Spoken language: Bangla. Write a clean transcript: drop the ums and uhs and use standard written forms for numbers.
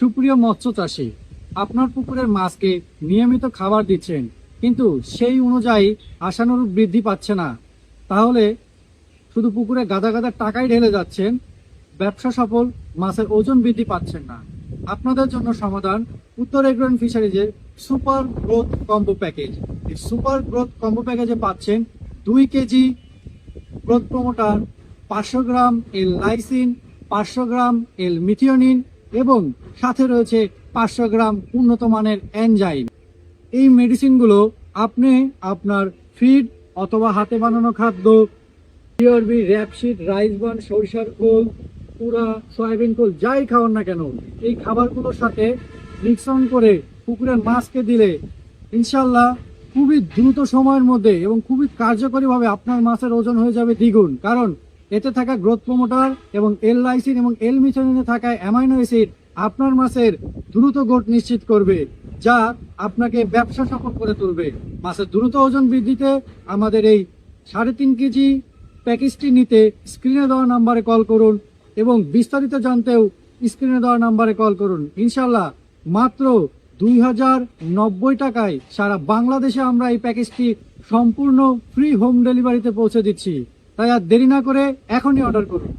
সুপ্রিয় মৎস্য চাষী, আপনার পুকুরের মাছকে নিয়মিত খাবার দিচ্ছেন, কিন্তু সেই অনুযায়ী আশানুরূপ বৃদ্ধি পাচ্ছে না। তাহলে শুধু পুকুরে গাদা গাদা টাকাই ঢেলে যাচ্ছেন, ব্যবসা সফল, মাছের ওজন বৃদ্ধি পাচ্ছেন না। আপনাদের জন্য সমাধান উত্তর এগ্রো অ্যান্ড ফিশারিজের সুপার গ্রোথ কম্বো প্যাকেজ। এই সুপার গ্রোথ কম্বো প্যাকেজে পাচ্ছেন 2 kg growth promoter, 500 gram L lysine, 500 gram L methionine এবং সাথে রয়েছে 500 গ্রাম উন্নত মানের এনজাইম। এই মেডিসিনগুলো আপনি আপনার ফিড অথবা হাতে বানানো খাদ্য, পিওরবি, র্যাপসিড, রাইস বার্ন, সরিষার খোল, পুরা সয়াবিন খোল, যাই খাওয়ান না কেন, এই খাবারগুলোর সাথে মিক্সন করে পুকুরের মাছকে দিলে ইনশাল্লাহ খুবই দ্রুত সময়ের মধ্যে এবং খুবই কার্যকরীভাবে আপনার মাছের ওজন হয়ে যাবে দ্বিগুণ। কারণ এতে থাকা গ্রোথ প্রমোটার এবং এল লাইসিন এবং এল মিথিওনিনে থাকা অ্যামাইনো অ্যাসিড আপনার মাছের দ্রুত গ্রোথ নিশ্চিত করবে, যা আপনাকে ব্যবসা সফল করে তুলবে। মাছের দ্রুত ওজন বৃদ্ধিতে আমাদের এই 3.5 কেজি প্যাকেজটি নিতে স্ক্রিনে দেওয়া নাম্বারে কল করুন এবং বিস্তারিত জানতেও স্ক্রিনে দেওয়া নাম্বারে কল করুন। ইনশাল্লাহ মাত্র 2090 টাকায় সারা বাংলাদেশে আমরা এই প্যাকেজটি সম্পূর্ণ ফ্রি হোম ডেলিভারিতে পৌঁছে দিচ্ছি। তাই আর দেরি না করে এখনই অর্ডার করুন।